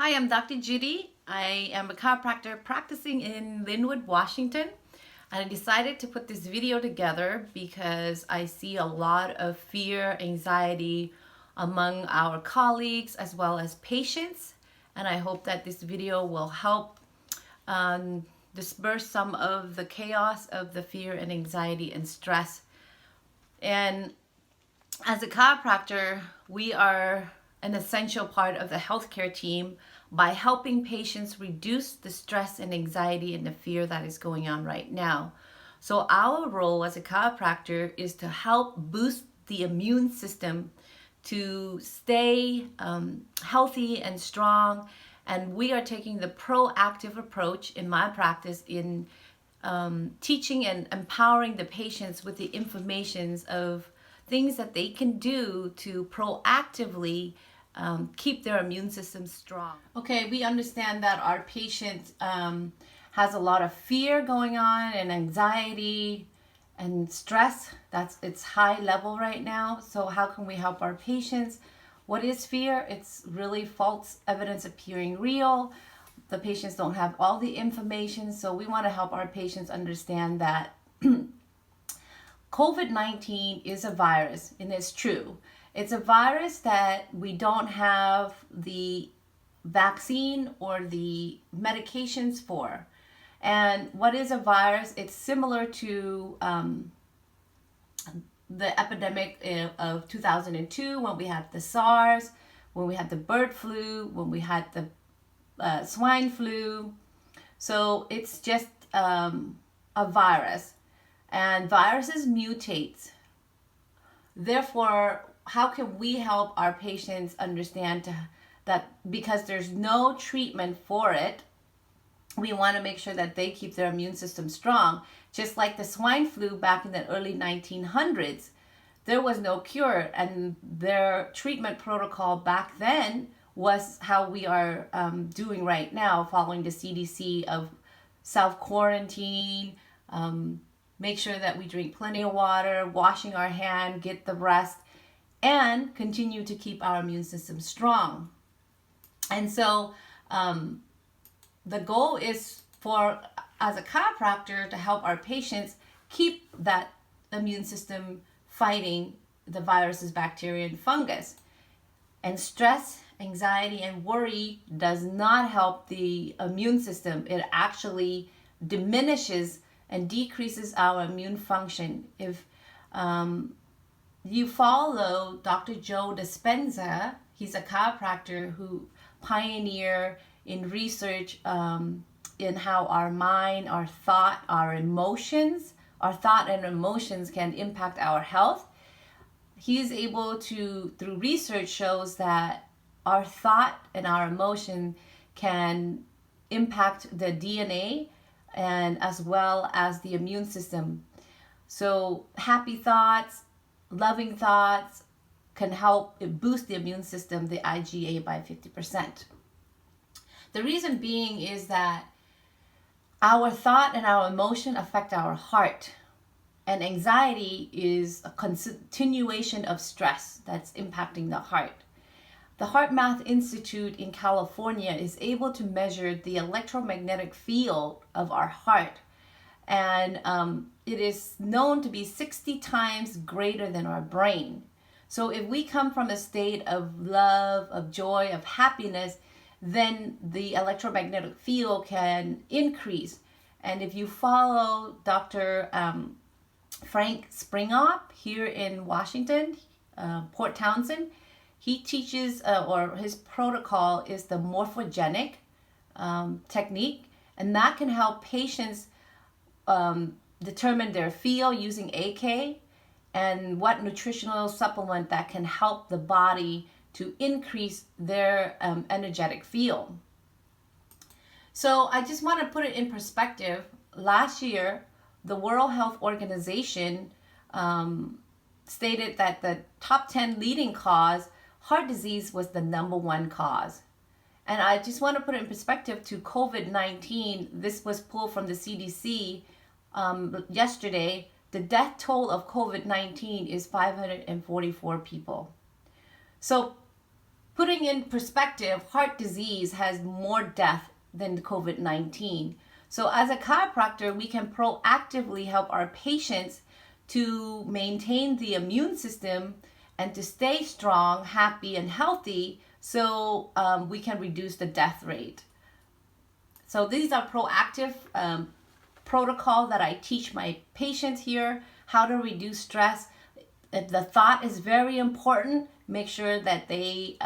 Hi, I'm Dr. Judy. I am a chiropractor practicing in Linwood, Washington. And I decided to put this video together because I see a lot of fear, anxiety among our colleagues as well as patients. And I hope that this video will help disperse some of the chaos of the fear and anxiety and stress. And as a chiropractor, we are an essential part of the healthcare team by helping patients reduce the stress and anxiety and the fear that is going on right now. So our role as a chiropractor is to help boost the immune system to stay healthy and strong. And we are taking the proactive approach in my practice in teaching and empowering the patients with the informations of things that they can do to proactively keep their immune system strong. Okay, we understand that our patient has a lot of fear going on and anxiety and stress. It's high level right now. So how can we help our patients? What is fear? It's really false evidence appearing real. The patients don't have all the information. So we want to help our patients understand that COVID-19 is a virus, and it's true. It's a virus that we don't have the vaccine or the medications for. And what is a virus? It's similar to the epidemic of 2002 when we had the SARS, when we had the bird flu, when we had the swine flu. So it's just a virus. And viruses mutate. Therefore, how can we help our patients understand that because there's no treatment for it, we want to make sure that they keep their immune system strong. Just like the swine flu back in the early 1900s, there was no cure, and their treatment protocol back then was how we are doing right now, following the CDC of self-quarantine, make sure that we drink plenty of water, washing our hand, get the rest, and continue to keep our immune system strong. And so the goal is for, as a chiropractor, to help our patients keep that immune system fighting the viruses, bacteria, and fungus. And stress, anxiety, and worry does not help the immune system. It actually diminishes and decreases our immune function. If you follow Dr. Joe Dispenza, he's a chiropractor who pioneered in research in how our mind, our thought, our thought and emotions can impact our health. He's able to, through research, shows that our thought and our emotion can impact the DNA and as well as the immune system. So happy thoughts, loving thoughts can help boost the immune system, the IgA, by 50%. The reason being is that our thought and our emotion affect our heart. And anxiety is a continuation of stress that's impacting the heart. The Heart Math Institute in California is able to measure the electromagnetic field of our heart. And it is known to be 60 times greater than our brain. So if we come from a state of love, of joy, of happiness, then the electromagnetic field can increase. And if you follow Dr. Frank Springop here in Washington, Port Townsend, he teaches, or his protocol is the morphogenic technique, and that can help patients determine their feel using AK and what nutritional supplement that can help the body to increase their energetic feel. So I just want to put it in perspective. Last year, the World Health Organization stated that the top 10 leading cause, heart disease, was the #1 cause. And I just want to put it in perspective to COVID-19. This was pulled from the CDC yesterday. The death toll of COVID-19 is 544 people. So Putting in perspective, heart disease has more death than COVID-19. So as a chiropractor, we can proactively help our patients to maintain the immune system and to stay strong, happy, and healthy, so we can reduce the death rate. So these are proactive protocol that I teach my patients here, how to reduce stress. The thought is very important. Make sure that they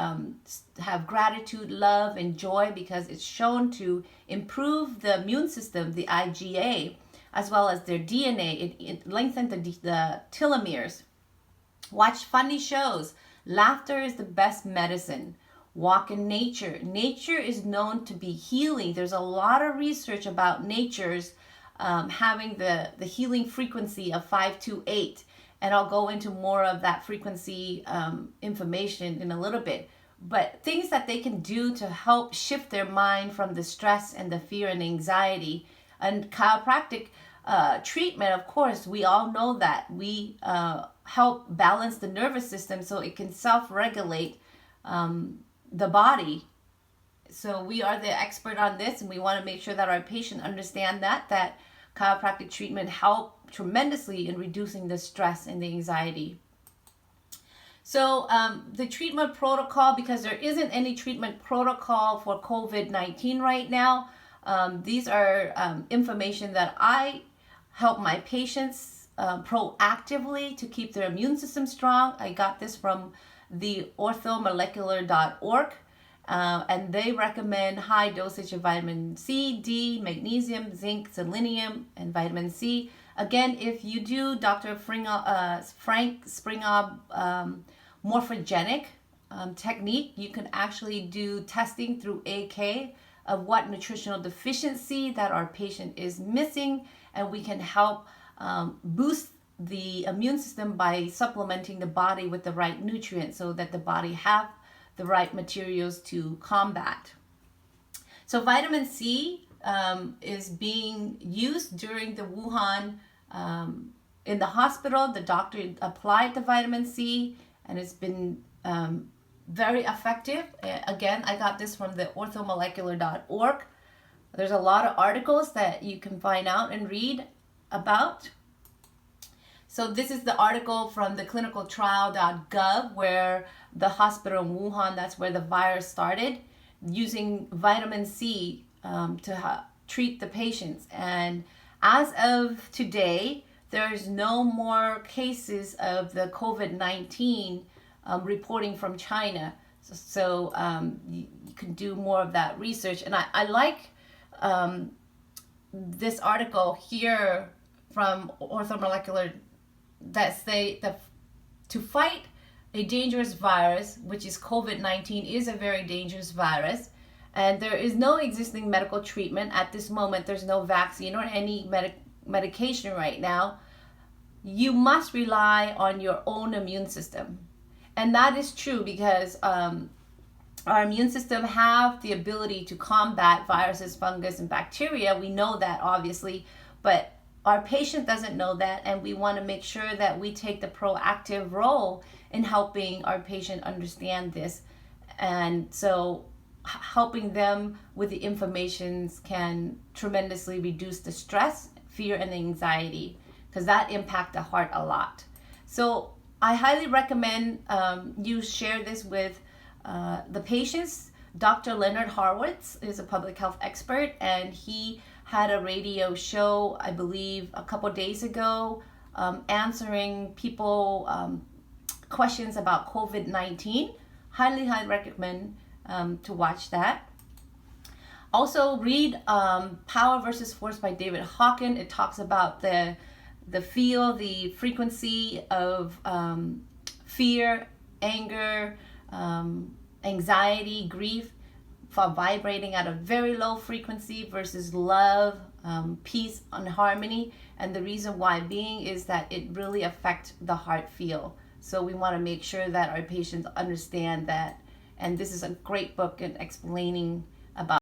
have gratitude, love, and joy, because it's shown to improve the immune system, the IgA, as well as their DNA. It lengthens the telomeres. Watch funny shows. Laughter is the best medicine. Walk in nature. Nature is known to be healing. There's a lot of research about nature's having the healing frequency of 528. And I'll go into more of that frequency information in a little bit. But things that they can do to help shift their mind from the stress and the fear and anxiety. And chiropractic treatment, of course, we all know that we help balance the nervous system so it can self-regulate the body. So we are the expert on this, and we want to make sure that our patient understand that chiropractic treatment help tremendously in reducing the stress and the anxiety. So the treatment protocol, because there isn't any treatment protocol for COVID-19 right now, these are information that I help my patients proactively to keep their immune system strong. I got this from the orthomolecular.org. And they recommend high dosage of vitamin C, D, magnesium, zinc, selenium, and vitamin C. Again, if you do Dr. Frank Springob morphogenic technique, you can actually do testing through AK of what nutritional deficiency that our patient is missing, and we can help boost the immune system by supplementing the body with the right nutrients so that the body have the right materials to combat. So vitamin C is being used during the Wuhan in the hospital. The doctor applied the vitamin C, and it's been very effective. Again, I got this from the orthomolecular.org. There's a lot of articles that you can find out and read about. So this is the article from the clinicaltrial.gov, where the hospital in Wuhan, that's where the virus started, using vitamin C to treat the patients. And as of today, there's no more cases of the COVID-19 reporting from China. So you can do more of that research. And I like this article here from Orthomolecular that say that to fight a dangerous virus, which is COVID-19, is a very dangerous virus, and there is no existing medical treatment at this moment. There's no vaccine or any medication right now. You must rely on your own immune system. And that is true because our immune system have the ability to combat viruses, fungus, and bacteria. We know that, obviously, but our patient doesn't know that, and we want to make sure that we take the proactive role in helping our patient understand this. And so helping them with the information can tremendously reduce the stress, fear, and anxiety, because that impact the heart a lot. So I highly recommend you share this with the patients. Dr. Leonard Horowitz is a public health expert, and he had a radio show, I believe, a couple days ago, answering people questions about COVID-19. Highly recommend to watch that. Also, read Power versus Force by David Hawkins. It talks about the frequency of fear, anger, anxiety, grief, for vibrating at a very low frequency versus love, peace, and harmony. And the reason why being is that it really affects the heart feel. So we want to make sure that our patients understand that. And this is a great book in explaining about